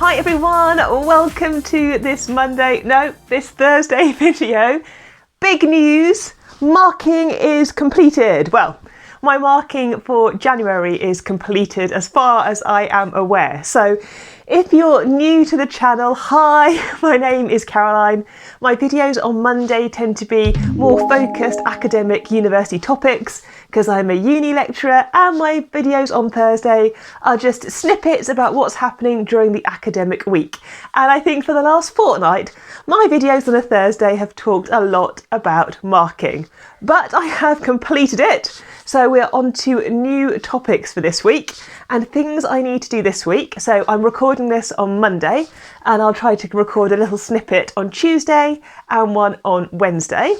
Hi everyone, welcome to this Thursday video. Big news, marking is completed. Well, my marking for January is completed as far as I am aware. So if you're new to the channel, hi, my name is Caroline. My videos on Monday tend to be more focused academic university topics because I'm a uni lecturer, and my videos on Thursday are just snippets about what's happening during the academic week. And I think for the last fortnight, my videos on a Thursday have talked a lot about marking, but I have completed it. So we're on to new topics for this week and things I need to do this week. So I'm recording this on Monday and I'll try to record a little snippet on Tuesday and one on Wednesday.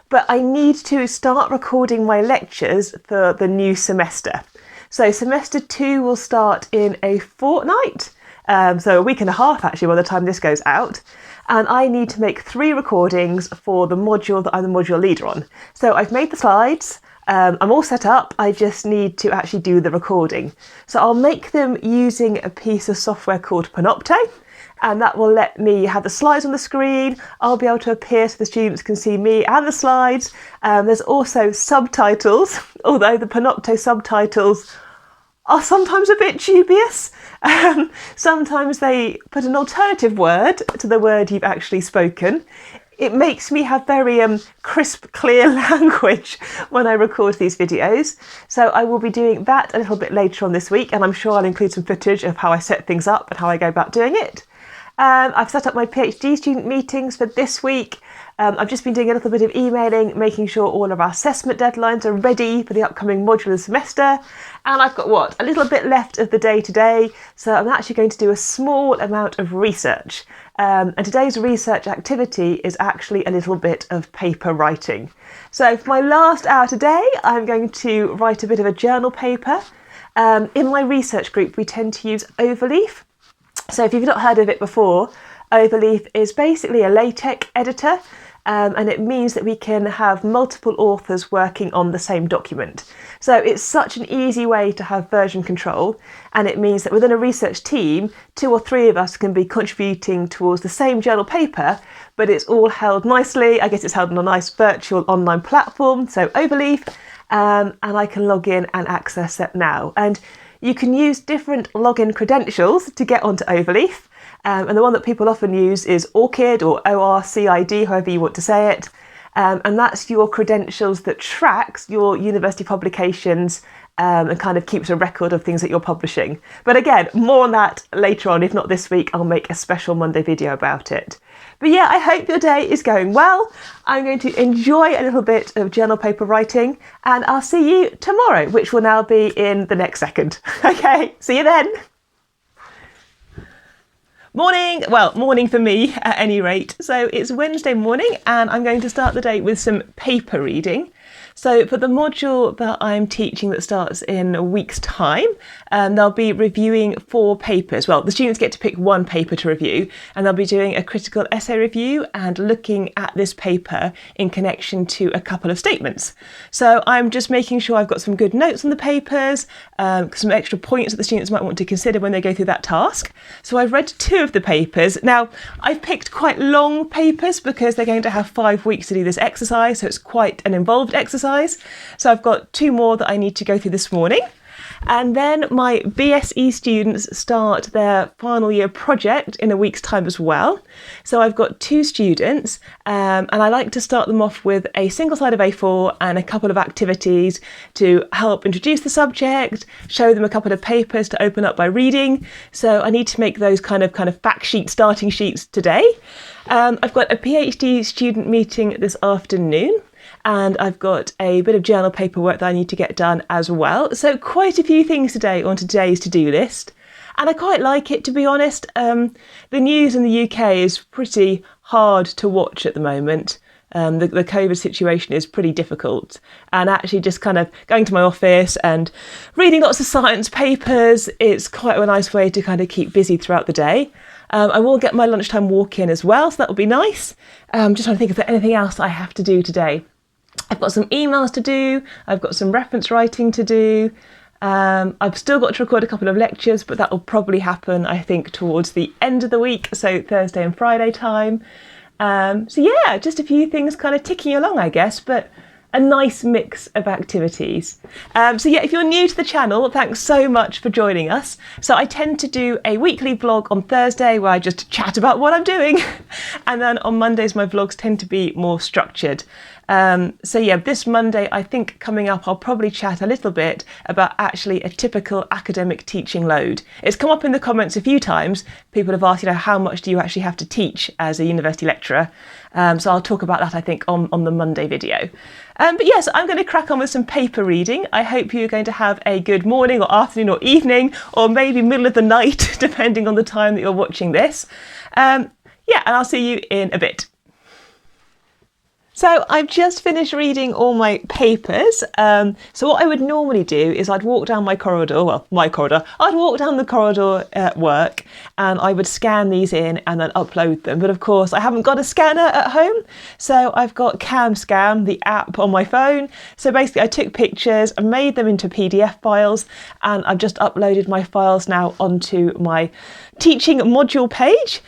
But I need to start recording my lectures for the new semester. So semester 2 will start in a fortnight, so a week and a half actually by the time this goes out. And I need to make 3 recordings for the module that I'm the module leader on. So I've made the slides. I'm all set up, I just need to actually do the recording. So I'll make them using a piece of software called Panopto, and that will let me have the slides on the screen. I'll be able to appear so the students can see me and the slides. There's also subtitles, although the Panopto subtitles are sometimes a bit dubious. Sometimes they put an alternative word to the word you've actually spoken. It makes me have very crisp, clear language when I record these videos. So I will be doing that a little bit later on this week, and I'm sure I'll include some footage of how I set things up and how I go about doing it. I've set up my PhD student meetings for this week. I've just been doing a little bit of emailing, making sure all of our assessment deadlines are ready for the upcoming modular semester. And I've got, a little bit left of the day today. So I'm actually going to do a small amount of research. And today's research activity is actually a little bit of paper writing. So for my last hour today, I'm going to write a bit of a journal paper. In my research group, we tend to use Overleaf. So if you've not heard of it before, Overleaf is basically a LaTeX editor, and it means that we can have multiple authors working on the same document. So it's such an easy way to have version control, and it means that within a research team, 2 or 3 of us can be contributing towards the same journal paper, but it's all held nicely. I guess it's held on a nice virtual online platform, so Overleaf, and I can log in and access it now. And you can use different login credentials to get onto Overleaf. And the one that people often use is ORCID or ORCID, however you want to say it. And that's your credentials that tracks your university publications and kind of keeps a record of things that you're publishing. But again, more on that later on. If not this week, I'll make a special Monday video about it. But yeah, I hope your day is going well. I'm going to enjoy a little bit of journal paper writing, and I'll see you tomorrow, which will now be in the next second. Okay, see you then. Morning, well, morning for me at any rate. So it's Wednesday morning and I'm going to start the day with some paper reading. So for the module that I'm teaching that starts in a week's time, they'll be reviewing 4 papers. Well, the students get to pick 1 paper to review, and they'll be doing a critical essay review and looking at this paper in connection to a couple of statements. So I'm just making sure I've got some good notes on the papers, some extra points that the students might want to consider when they go through that task. So I've read 2 of the papers. Now, I've picked quite long papers because they're going to have 5 weeks to do this exercise, so it's quite an involved exercise. So I've got 2 more that I need to go through this morning. And then my BSE students start their final year project in a week's time as well. So I've got 2 students and I like to start them off with a single side of A4 and a couple of activities to help introduce the subject, show them a couple of papers to open up by reading. So I need to make those kind of fact sheet starting sheets today. I've got a PhD student meeting this afternoon. And I've got a bit of journal paperwork that I need to get done as well. So quite a few things today on today's to-do list. And I quite like it, to be honest. The news in the UK is pretty hard to watch at the moment. The COVID situation is pretty difficult. And actually just kind of going to my office and reading lots of science papers, it's quite a nice way to kind of keep busy throughout the day. I will get my lunchtime walk in as well, so that will be nice. Just trying to think if there's anything else I have to do today. I've got some emails to do, I've got some reference writing to do, I've still got to record a couple of lectures, but that will probably happen, I think, towards the end of the week, so Thursday and Friday time. So yeah, just a few things kind of ticking along, I guess, but a nice mix of activities. So yeah, if you're new to the channel, thanks so much for joining us. So I tend to do a weekly vlog on Thursday where I just chat about what I'm doing. And then on Mondays, my vlogs tend to be more structured. So yeah, this Monday, I think coming up, I'll probably chat a little bit about actually a typical academic teaching load. It's come up in the comments a few times. People have asked, how much do you actually have to teach as a university lecturer? So I'll talk about that, I think, on the Monday video. But yes, I'm going to crack on with some paper reading. I hope you're going to have a good morning or afternoon or evening, or maybe middle of the night, depending on the time that you're watching this. Yeah, and I'll see you in a bit. So I've just finished reading all my papers. So what I would normally do is I'd walk down my corridor, I'd walk down the corridor at work and I would scan these in and then upload them. But of course I haven't got a scanner at home. So I've got CamScan, the app on my phone. So basically I took pictures and made them into PDF files, and I've just uploaded my files now onto my teaching module page.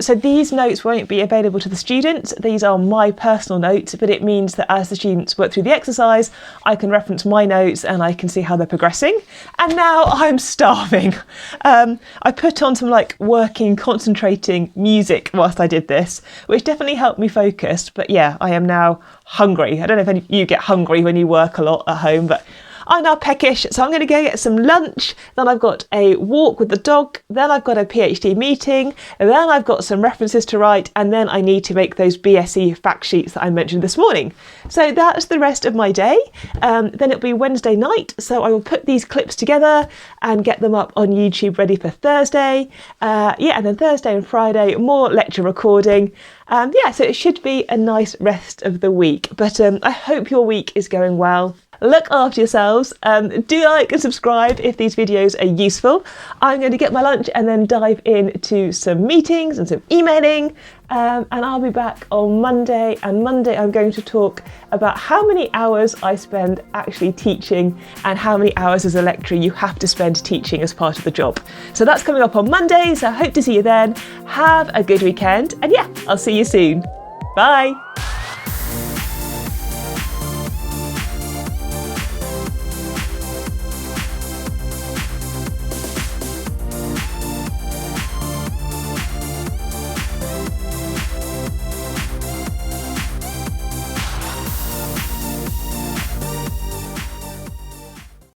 So these notes won't be available to the students. These are my personal notes, but it means that as the students work through the exercise, I can reference my notes and I can see how they're progressing. And now I'm starving. I put on some working, concentrating music whilst I did this, which definitely helped me focus. But yeah, I am now hungry. I don't know if any of you get hungry when you work a lot at home, but I'm now peckish, so I'm going to go get some lunch. Then I've got a walk with the dog. Then I've got a PhD meeting. And then I've got some references to write. And then I need to make those BSE fact sheets that I mentioned this morning. So that's the rest of my day. Then it'll be Wednesday night. So I will put these clips together and get them up on YouTube ready for Thursday. And then Thursday and Friday, more lecture recording. Yeah, so it should be a nice rest of the week. But I hope your week is going well. Look after yourselves. Do like and subscribe if these videos are useful. I'm going to get my lunch and then dive into some meetings and some emailing. And I'll be back on Monday. And Monday I'm going to talk about how many hours I spend actually teaching and how many hours as a lecturer you have to spend teaching as part of the job. So that's coming up on Monday. So I hope to see you then. Have a good weekend. And yeah, I'll see you soon. Bye.